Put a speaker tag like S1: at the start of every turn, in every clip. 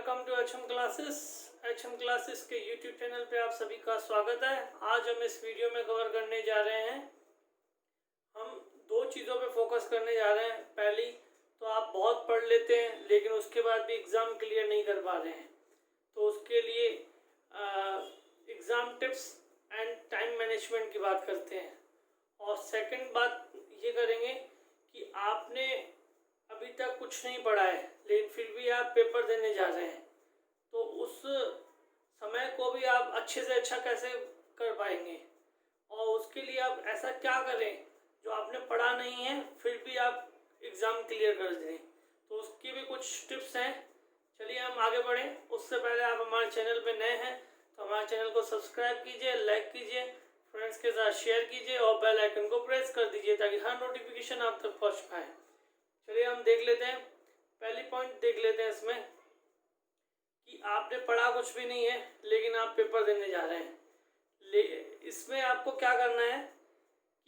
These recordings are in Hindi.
S1: वेलकम टू एचएम क्लासेस के यूट्यूब चैनल पे आप सभी का स्वागत है। आज हम इस वीडियो में कवर करने जा रहे हैं, हम दो चीज़ों पे फोकस करने जा रहे हैं। पहली तो आप बहुत पढ़ लेते हैं लेकिन उसके बाद भी एग्ज़ाम क्लियर नहीं कर पा रहे हैं, तो उसके लिए exam tips and time management की बात करते हैं। और सेकंड बात ये करेंगे कि आपने अभी तक कुछ नहीं पढ़ा है लेकिन फिर भी आप पेपर देने जा रहे हैं, तो उस समय को भी आप अच्छे से अच्छा कैसे कर पाएंगे और उसके लिए आप ऐसा क्या करें जो आपने पढ़ा नहीं है फिर भी आप एग्ज़ाम क्लियर कर दें। तो उसकी भी कुछ टिप्स हैं। चलिए हम आगे बढ़ें। उससे पहले आप हमारे चैनल पे नए हैं तो हमारे चैनल को सब्सक्राइब कीजिए, लाइक कीजिए, फ्रेंड्स के साथ शेयर कीजिए और बेल आइकन को प्रेस कर दीजिए ताकि हर नोटिफिकेशन आप तक पहुँच पाए। चलिए हम देख लेते हैं, पहली पॉइंट देख लेते हैं इसमें कि आपने पढ़ा कुछ भी नहीं है लेकिन आप पेपर देने जा रहे हैं। इसमें आपको क्या करना है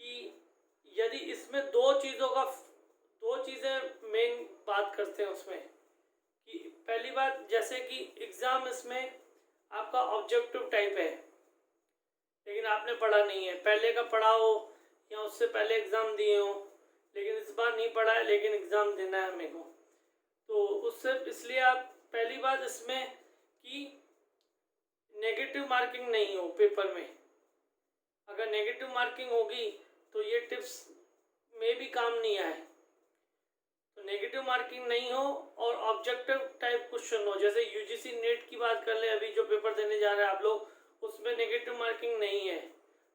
S1: कि यदि इसमें दो चीज़ें मेन बात करते हैं उसमें कि पहली बात, जैसे कि एग्ज़ाम इसमें आपका ऑब्जेक्टिव टाइप है लेकिन आपने पढ़ा नहीं है, पहले का पढ़ा हो या उससे पहले एग्ज़ाम दिए हो लेकिन इस बार नहीं पढ़ा है लेकिन एग्ज़ाम देना है मेरे को, तो उससे इसलिए आप पहली बात इसमें कि नेगेटिव मार्किंग नहीं हो पेपर में। अगर नेगेटिव मार्किंग होगी तो ये टिप्स में भी काम नहीं आए। तो नेगेटिव मार्किंग नहीं हो और ऑब्जेक्टिव टाइप क्वेश्चन हो, जैसे यूजीसी नेट की बात कर ले, अभी जो पेपर देने जा रहे हैं आप लोग, उसमें नेगेटिव मार्किंग नहीं है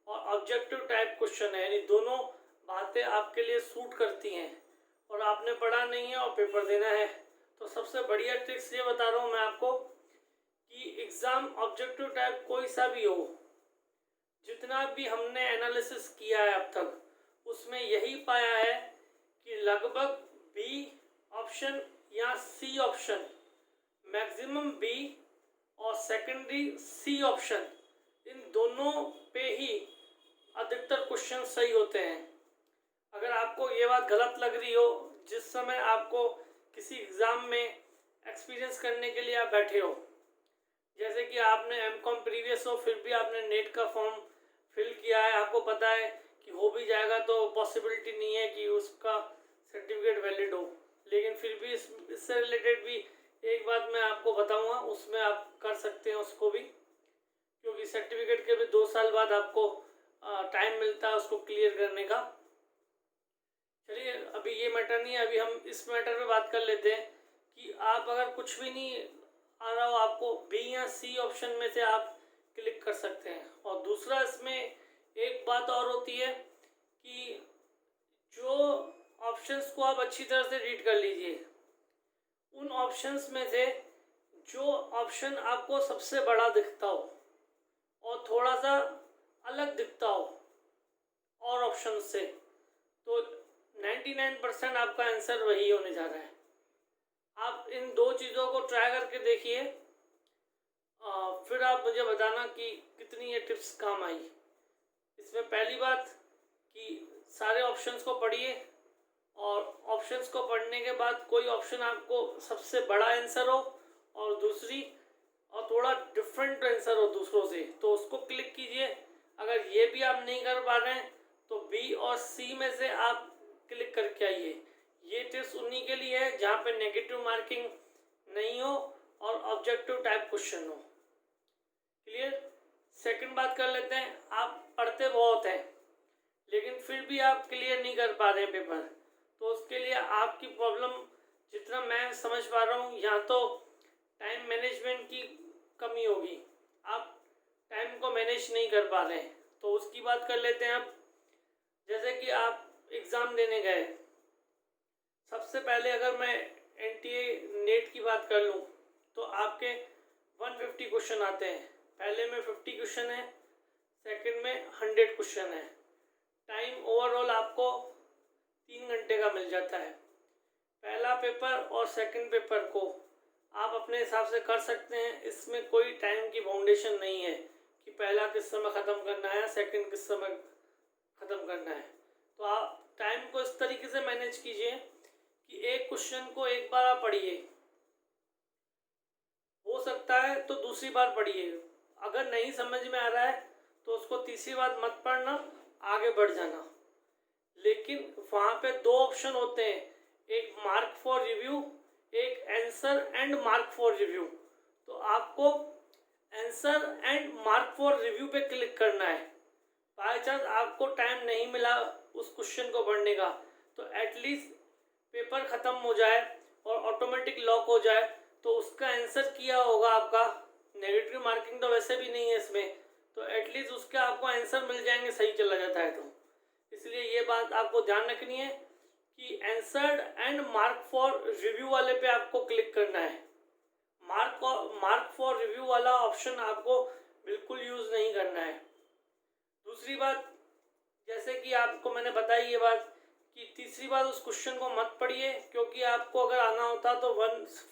S1: और ऑब्जेक्टिव टाइप क्वेश्चन है, यानी दोनों बातें आपके लिए सूट करती हैं और आपने पढ़ा नहीं है और पेपर देना है। तो सबसे बढ़िया ट्रिक्स ये बता रहा हूँ मैं आपको कि एग्ज़ाम ऑब्जेक्टिव टाइप कोई सा भी हो, जितना भी हमने एनालिसिस किया है अब तक उसमें यही पाया है कि लगभग बी ऑप्शन या सी ऑप्शन, मैक्सिमम बी और सेकेंडरी सी ऑप्शन, इन दोनों पे ही अधिकतर क्वेश्चन सही होते हैं। अगर आपको ये बात गलत लग रही हो, जिस समय आपको किसी एग्ज़ाम में एक्सपीरियंस करने के लिए आप बैठे हो, जैसे कि आपने एमकॉम प्रीवियस हो फिर भी आपने नेट का फॉर्म फिल किया है, आपको पता है कि हो भी जाएगा तो पॉसिबिलिटी नहीं है कि उसका सर्टिफिकेट वैलिड हो, लेकिन फिर भी इससे रिलेटेड भी एक बात मैं आपको बताऊंगा, उसमें आप कर सकते हैं उसको भी, क्योंकि सर्टिफिकेट के भी 2 साल बाद आपको टाइम मिलता है उसको क्लियर करने का। चलिए अभी ये मैटर नहीं है, अभी हम इस मैटर पे बात कर लेते हैं कि आप अगर कुछ भी नहीं आ रहा हो आपको, बी या सी ऑप्शन में से आप क्लिक कर सकते हैं। और दूसरा इसमें एक बात और होती है कि जो ऑप्शंस को आप अच्छी तरह से रीड कर लीजिए, उन ऑप्शंस में से जो ऑप्शन आपको सबसे बड़ा दिखता हो और थोड़ा सा अलग दिखता हो और ऑप्शन से, तो 99% आपका आंसर वही होने जा रहा है। आप इन दो चीज़ों को ट्राई करके देखिए, फिर आप मुझे बताना कि कितनी ये टिप्स काम आई। इसमें पहली बात कि सारे ऑप्शंस को पढ़िए और ऑप्शंस को पढ़ने के बाद कोई ऑप्शन आपको सबसे बड़ा आंसर हो और दूसरी और थोड़ा डिफरेंट आंसर हो दूसरों से, तो उसको क्लिक कीजिए। अगर ये भी आप नहीं कर पा रहे हैं तो बी और सी में से आप क्लिक करके आइए। ये टिप्स उन्हीं के लिए है जहाँ पे नेगेटिव मार्किंग नहीं हो और ऑब्जेक्टिव टाइप क्वेश्चन हो। क्लियर। सेकंड बात कर लेते हैं, आप पढ़ते बहुत हैं लेकिन फिर भी आप क्लियर नहीं कर पा रहे पेपर, तो उसके लिए आपकी प्रॉब्लम जितना मैं समझ पा रहा हूँ, या तो टाइम मैनेजमेंट की कमी होगी, आप टाइम को मैनेज नहीं कर पा रहे हैं। तो उसकी बात कर लेते हैं आप। जैसे कि आप एग्ज़ाम देने गए, सबसे पहले अगर मैं एनटीए नेट की बात कर लूँ तो आपके 150 क्वेश्चन आते हैं, पहले में 50 क्वेश्चन है, सेकंड में 100 क्वेश्चन है। टाइम ओवरऑल आपको 3 घंटे का मिल जाता है। पहला पेपर और सेकंड पेपर को आप अपने हिसाब से कर सकते हैं, इसमें कोई टाइम की बाउंडेशन नहीं है कि पहला किस समय ख़त्म करना है, सेकंड किस समय ख़त्म करना है। तो आप टाइम को इस तरीके से मैनेज कीजिए कि एक क्वेश्चन को एक बार आप पढ़िए, सकता है तो दूसरी बार पढ़िए, अगर नहीं समझ में आ रहा है तो उसको तीसरी बार मत पढ़ना, आगे बढ़ जाना। लेकिन वहाँ पे दो ऑप्शन होते हैं, एक मार्क फॉर रिव्यू, एक answer and mark for review. तो आपको answer and mark for review पे क्लिक करना है। बाय चांस आपको टाइम नहीं मिला उस क्वेश्चन को पढ़ने का, तो एटलीस्ट पेपर ख़त्म हो जाए और ऑटोमेटिक लॉक हो जाए, तो उसका आंसर किया होगा आपका। नेगेटिव मार्किंग तो वैसे भी नहीं है इसमें, तो एटलीस्ट उसके आपको आंसर मिल जाएंगे, सही चला जाता है। तो इसलिए ये बात आपको ध्यान रखनी है कि answered and mark for review वाले पे आपको क्लिक करना है। मार्क फॉर रिव्यू वाला ऑप्शन आपको बिल्कुल यूज़ नहीं करना है। दूसरी बात, जैसे कि आपको मैंने बताई ये बात कि तीसरी बार उस क्वेश्चन को मत पढ़िए, क्योंकि आपको अगर आना होता तो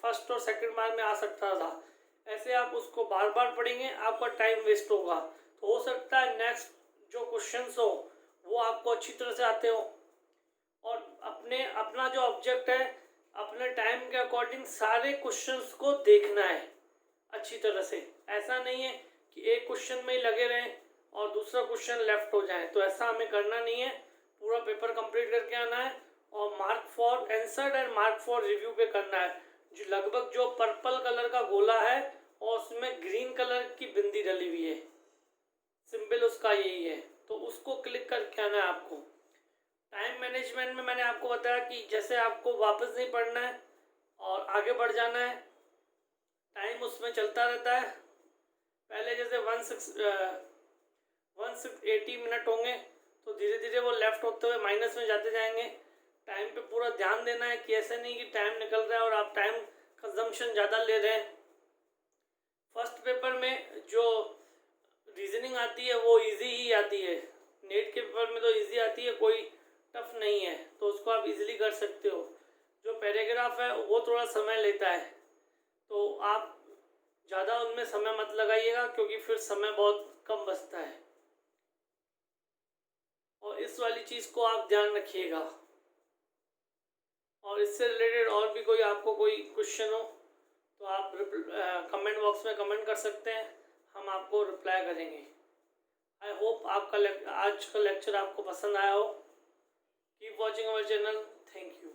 S1: फर्स्ट और सेकंड बार में आ सकता था। ऐसे आप उसको बार बार पढ़ेंगे, आपका टाइम वेस्ट होगा। तो हो सकता है नेक्स्ट जो क्वेश्चंस हो वो आपको अच्छी तरह से आते हो, और अपना जो ऑब्जेक्ट है, अपने टाइम के अकॉर्डिंग सारे क्वेश्चंस को देखना है अच्छी तरह से। ऐसा नहीं है कि एक क्वेश्चन में ही लगे रहें और दूसरा क्वेश्चन लेफ्ट हो जाए, तो ऐसा हमें करना नहीं है। पूरा पेपर कंप्लीट करके आना है और mark for answered and mark for review पे करना है। जो लगभग जो पर्पल कलर का गोला है और उसमें ग्रीन कलर की बिंदी डली हुई है, सिंबल उसका यही है, तो उसको क्लिक करके आना है आपको। टाइम मैनेजमेंट में मैंने आपको बताया कि जैसे आपको वापस नहीं पढ़ना है और आगे बढ़ जाना है, टाइम उसमें चलता रहता है। पहले जैसे 180 मिनट होंगे, तो धीरे धीरे वो लेफ्ट होते हुए माइनस में जाते जाएंगे। टाइम पे पूरा ध्यान देना है कि ऐसे नहीं कि टाइम निकल रहा है और आप टाइम कंजम्पशन ज़्यादा ले रहे हैं। फर्स्ट पेपर में जो रीजनिंग आती है वो इजी ही आती है, नेट के पेपर में तो इजी आती है, कोई टफ नहीं है, तो उसको आप इजीली कर सकते हो। जो पैराग्राफ है वो थोड़ा समय लेता है, तो आप ज़्यादा उनमें समय मत लगाइएगा, क्योंकि फिर समय बहुत कम बचता है। और इस वाली चीज़ को आप ध्यान रखिएगा। और इससे रिलेटेड और भी कोई आपको कोई क्वेश्चन हो तो आप कमेंट बॉक्स में कमेंट कर सकते हैं, हम आपको रिप्लाई करेंगे। आई होप आपका आज का लेक्चर आपको पसंद आया हो। Keep watching our channel. Thank you.